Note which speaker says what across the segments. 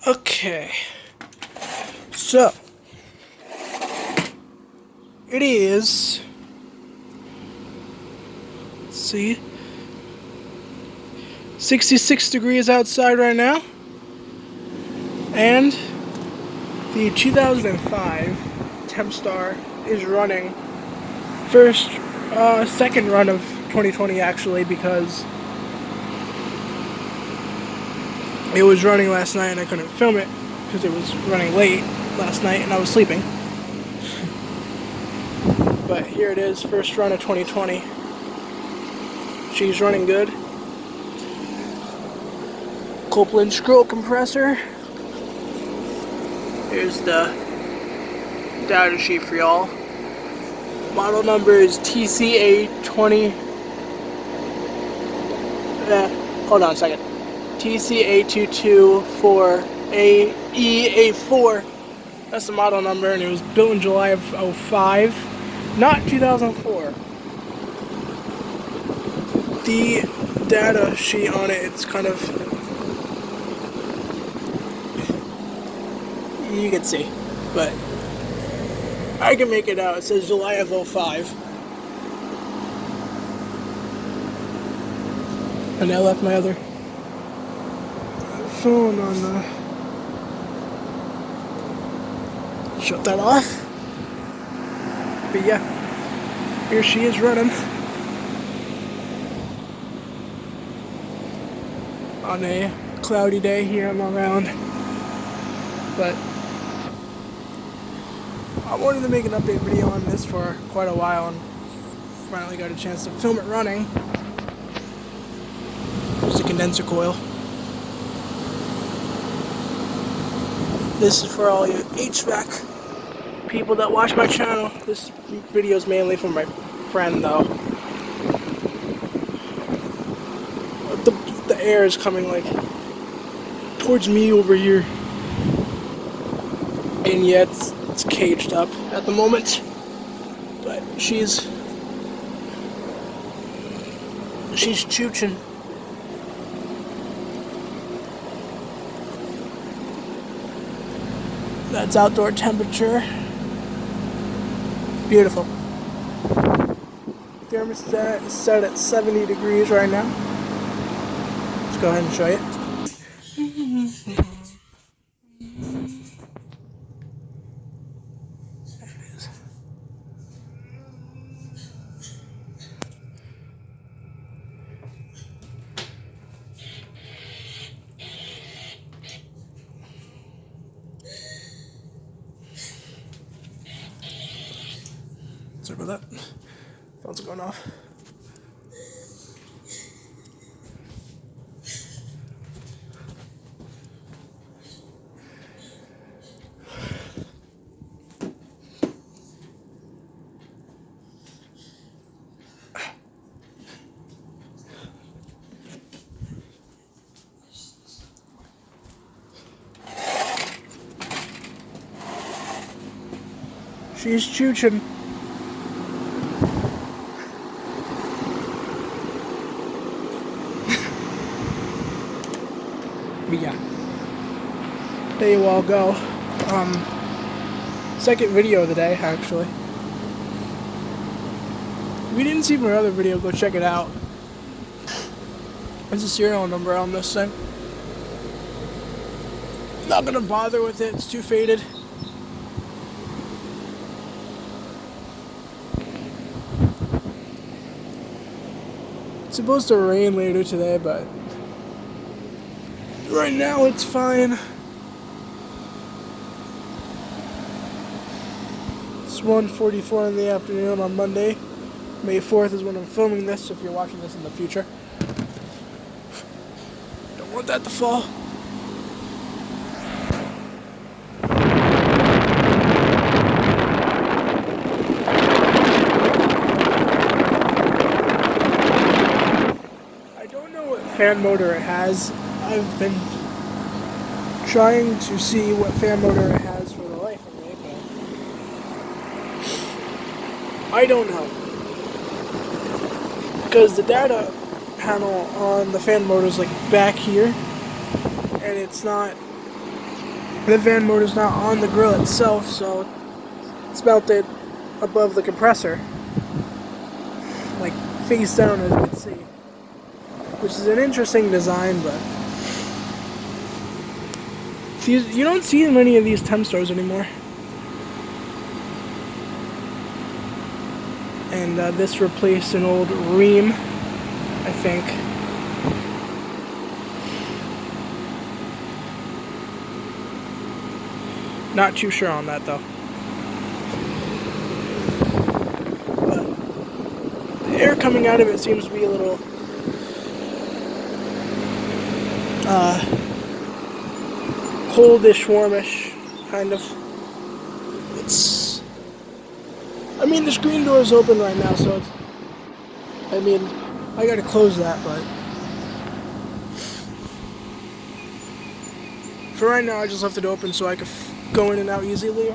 Speaker 1: Okay, so it is, let's see, 66 degrees outside right now, and the 2005 Tempstar is running. Second run of 2020 actually, because it was running last night and I couldn't film it because it was running late last night and I was sleeping. But here it is, first run of 2020. She's running good. Copeland scroll compressor. Here's the data sheet for y'all. Model number is TCA20. Hold on a second. TCA224AEA4. That's the model number, and it was built in July of 05, not 2004. The data sheet on it, it's kind of, you can see, but I can make it out. It says July of 05. And I left my other phone on the... Shut that off. But yeah, here she is running on a cloudy day here in Long Island. But I wanted to make an update video on this for quite a while and finally got a chance to film it running. There's a condenser coil. This is for all you HVAC people that watch my channel. This video is mainly for my friend though. The air is coming like towards me over here. And yet it's caged up at the moment. But she's chooching. That's outdoor temperature. Beautiful. Thermostat is set at 70 degrees right now. Let's go ahead and show you. There it is. Sorry about that. Phone's going off. She's chooching. But yeah, there you all go. Second video of the day, actually. If you didn't see my other video, go check it out. There's a serial number on this thing. Not gonna bother with it, it's too faded. It's supposed to rain later today, but right now it's fine. It's 1:44 in the afternoon on Monday. May 4th is when I'm filming this, if you're watching this in the future. Don't want that to fall. I don't know what fan motor it has. I've been trying to see what fan motor it has for the life of me, but I don't know. Because the data panel on the fan motor is like back here, and it's not The fan motor is not on the grill itself, so it's mounted above the compressor, like face down, as you can see, which is an interesting design. But you don't see many of these tempstars anymore. And this replaced an old ream, I think. Not too sure on that though. But the air coming out of it seems to be a little coldish, warmish, kind of. I mean, the screen door is open right now, so I gotta close that, but for right now, I just left it open so I could go in and out easier.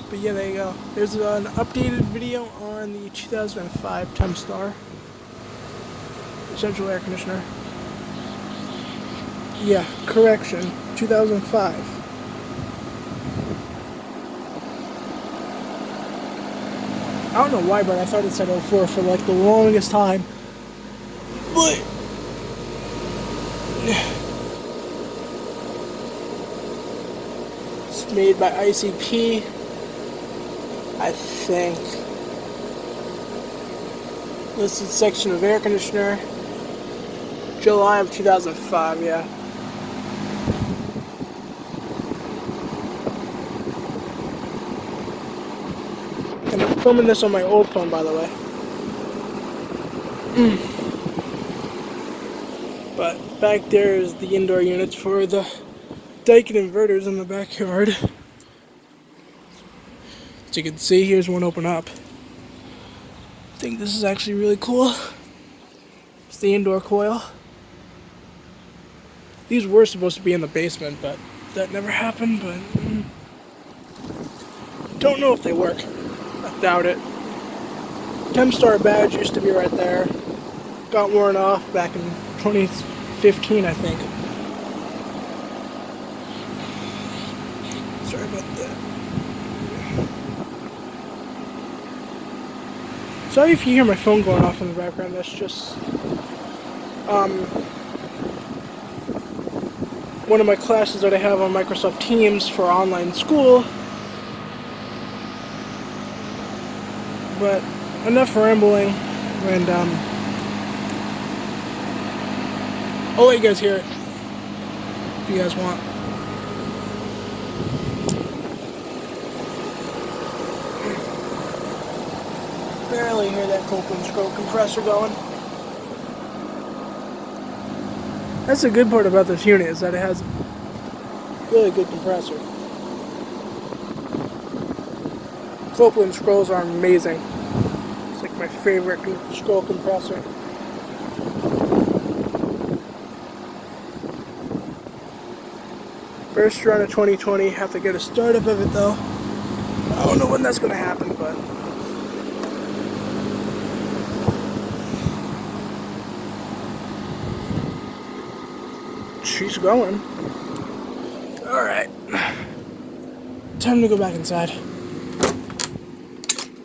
Speaker 1: But yeah, there you go. There's an updated video on the 2005 tempstar central air conditioner. Yeah, correction, 2005. I don't know why, but I thought it said 04 for like the longest time. But it's made by ICP, I think. Listed section of air conditioner, July of 2005, yeah. And I'm filming this on my old phone, by the way. But back there is the indoor units for the Daikin inverters in the backyard. As you can see, here's one open up. I think this is actually really cool. It's the indoor coil. These were supposed to be in the basement, but that never happened, but don't know if they work. I doubt it. Tempstar badge used to be right there. Got worn off back in 2015, I think. Sorry about that. Sorry if you hear my phone going off in the background. That's just one of my classes that I have on Microsoft Teams for online school. But enough rambling, and I'll let you guys hear it if you guys want. Barely hear that Copeland scroll compressor going. That's the good part about this unit, is that it has really good compressor. Copeland scrolls are amazing. It's like my favorite scroll compressor. First run of 2020, have to get a startup of it though. I don't know when that's gonna happen, but she's going. Alright. Time to go back inside.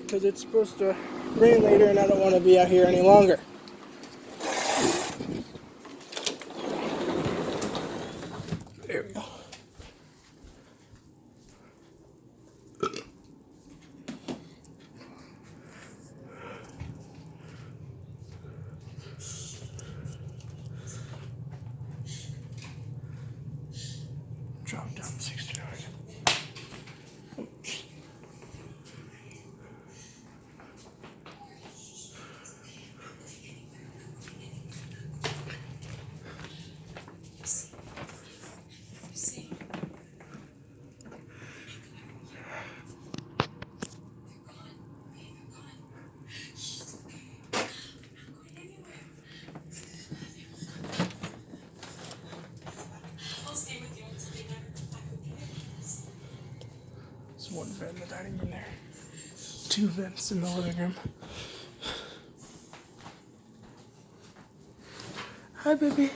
Speaker 1: Because it's supposed to rain later and I don't want to be out here any longer. There we go. Drop down 69. Oops. There's one vent in the dining room there. Two vents in the living room. Hi, baby.